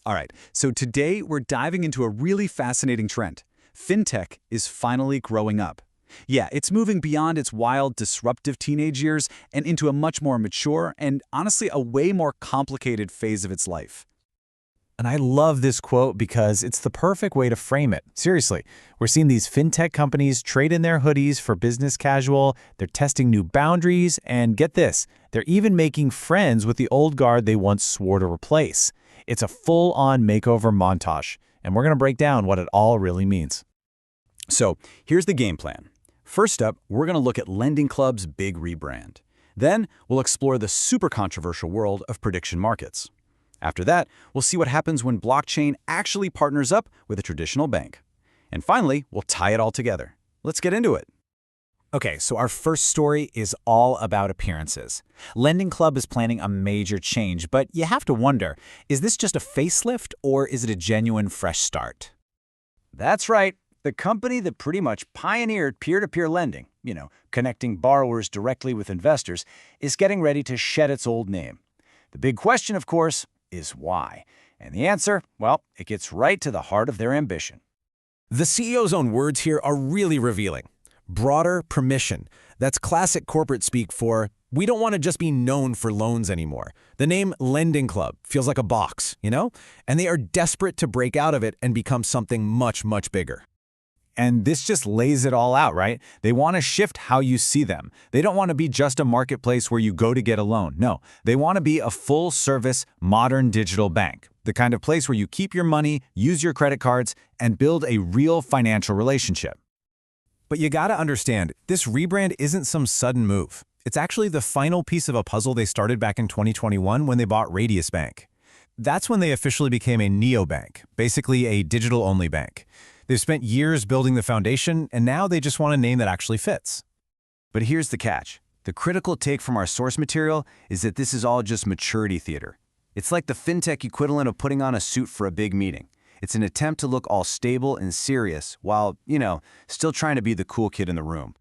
All right, so today we're diving into a really fascinating trend. Fintech is finally growing up. Yeah, it's moving beyond its wild, disruptive teenage years and into a much more mature and, honestly, a way more complicated phase of its life. And I love this quote because it's the perfect way to frame it. Seriously, we're seeing these fintech companies trade in their hoodies for business casual, they're testing new boundaries, and get this, they're even making friends with the old guard they once swore to replace. It's a full-on makeover montage, and we're going to break down what it all really means. So, here's the game plan. First up, we're going to look at LendingClub's big rebrand. Then, we'll explore the super controversial world of prediction markets. After that, we'll see what happens when blockchain actually partners up with a traditional bank. And finally, we'll tie it all together. Let's get into it. Okay, so our first story is all about appearances. LendingClub is planning a major change, but you have to wonder, is this just a facelift or is it a genuine fresh start? That's right. The company that pretty much pioneered peer-to-peer lending, connecting borrowers directly with investors, is getting ready to shed its old name. The big question, of course, is why? And the answer, well, it gets right to the heart of their ambition. The CEO's own words here are really revealing. Broader permission. That's classic corporate speak for, we don't want to just be known for loans anymore. The name LendingClub feels like a box, And they are desperate to break out of it and become something much, much bigger. And this just lays it all out, right? They want to shift how you see them. They don't want to be just a marketplace where you go to get a loan. No, they want to be a full-service, modern digital bank, the kind of place where you keep your money, use your credit cards, and build a real financial relationship. But you gotta understand, this rebrand isn't some sudden move. It's actually the final piece of a puzzle they started back in 2021 when they bought Radius Bank. That's when they officially became a neobank, basically a digital-only bank. They've spent years building the foundation, and now they just want a name that actually fits. But here's the catch. The critical take from our source material is that this is all just maturity theater. It's like the fintech equivalent of putting on a suit for a big meeting. It's an attempt to look all stable and serious while, still trying to be the cool kid in the room.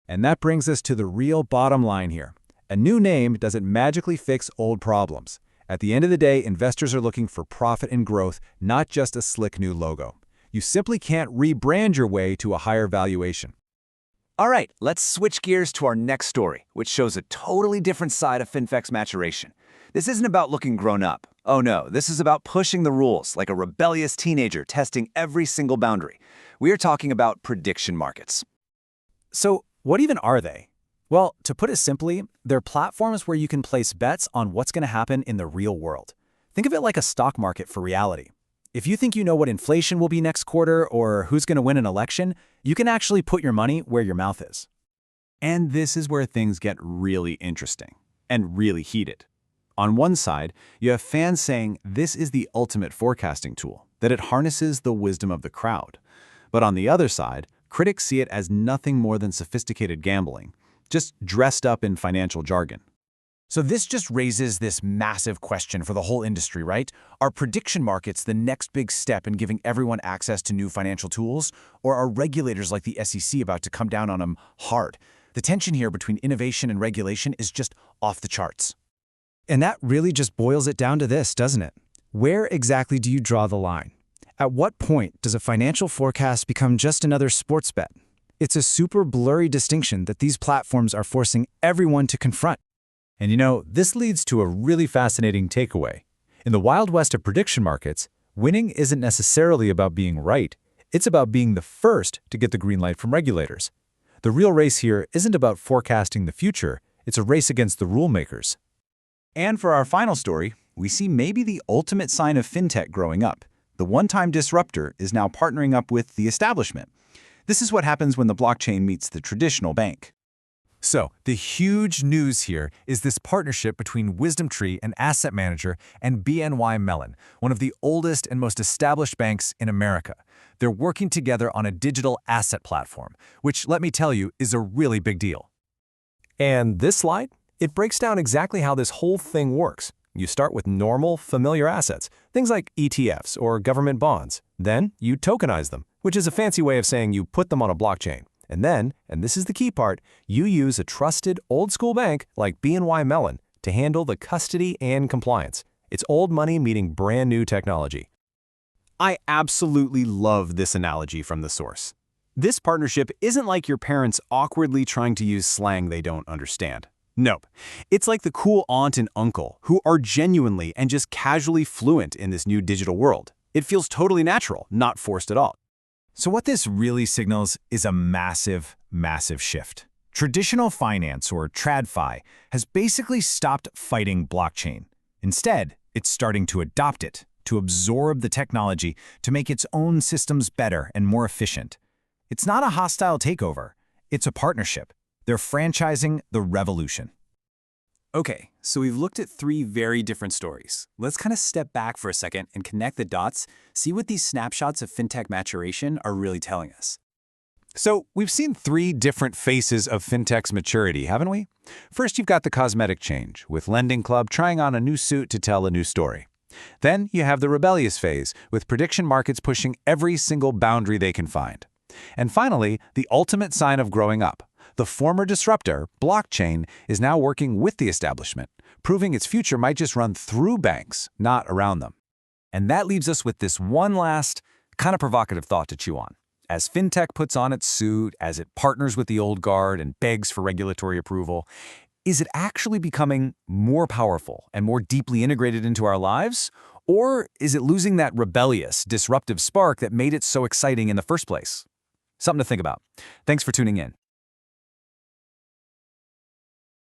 And that brings us to the real bottom line here. A new name doesn't magically fix old problems. At the end of the day, investors are looking for profit and growth, not just a slick new logo. You simply can't rebrand your way to a higher valuation. All right, let's switch gears to our next story, which shows a totally different side of fintech's maturation. This isn't about looking grown up. Oh no, this is about pushing the rules like a rebellious teenager testing every single boundary. We are talking about prediction markets. So, what even are they? Well, to put it simply, they're platforms where you can place bets on what's going to happen in the real world. Think of it like a stock market for reality. If you think you know what inflation will be next quarter or who's going to win an election, you can actually put your money where your mouth is. And this is where things get really interesting and really heated. On one side, you have fans saying this is the ultimate forecasting tool, that it harnesses the wisdom of the crowd. But on the other side, critics see it as nothing more than sophisticated gambling, just dressed up in financial jargon. So this just raises this massive question for the whole industry, right? Are prediction markets the next big step in giving everyone access to new financial tools? Or are regulators like the SEC about to come down on them hard? The tension here between innovation and regulation is just off the charts. And that really just boils it down to this, doesn't it? Where exactly do you draw the line? At what point does a financial forecast become just another sports bet? It's a super blurry distinction that these platforms are forcing everyone to confront. And this leads to a really fascinating takeaway. In the Wild West of prediction markets, winning isn't necessarily about being right. It's about being the first to get the green light from regulators. The real race here isn't about forecasting the future. It's a race against the rule makers. And for our final story, we see maybe the ultimate sign of fintech growing up. The one-time disruptor is now partnering up with the establishment. This is what happens when the blockchain meets the traditional bank. So, the huge news here is this partnership between WisdomTree, an asset manager, and BNY Mellon, one of the oldest and most established banks in America. They're working together on a digital asset platform, which, let me tell you, is a really big deal. And this slide, it breaks down exactly how this whole thing works. You start with normal, familiar assets, things like ETFs or government bonds. Then you tokenize them, which is a fancy way of saying you put them on a blockchain. And then, and this is the key part, you use a trusted old-school bank like BNY Mellon to handle the custody and compliance. It's old money meeting brand new technology. I absolutely love this analogy from the source. This partnership isn't like your parents awkwardly trying to use slang they don't understand. Nope. It's like the cool aunt and uncle who are genuinely and just casually fluent in this new digital world. It feels totally natural, not forced at all. So what this really signals is a massive, massive shift. Traditional finance, or TradFi, has basically stopped fighting blockchain. Instead, it's starting to adopt it, to absorb the technology, to make its own systems better and more efficient. It's not a hostile takeover. It's a partnership. They're franchising the revolution. Okay, so we've looked at three very different stories. Let's kind of step back for a second and connect the dots, see what these snapshots of fintech maturation are really telling us. So we've seen three different faces of fintech's maturity, haven't we? First, you've got the cosmetic change, with LendingClub trying on a new suit to tell a new story. Then you have the rebellious phase, with prediction markets pushing every single boundary they can find. And finally, the ultimate sign of growing up. The former disruptor, blockchain, is now working with the establishment, proving its future might just run through banks, not around them. And that leaves us with this one last, kind of provocative thought to chew on. As fintech puts on its suit, as it partners with the old guard and begs for regulatory approval, is it actually becoming more powerful and more deeply integrated into our lives? Or is it losing that rebellious, disruptive spark that made it so exciting in the first place? Something to think about. Thanks for tuning in.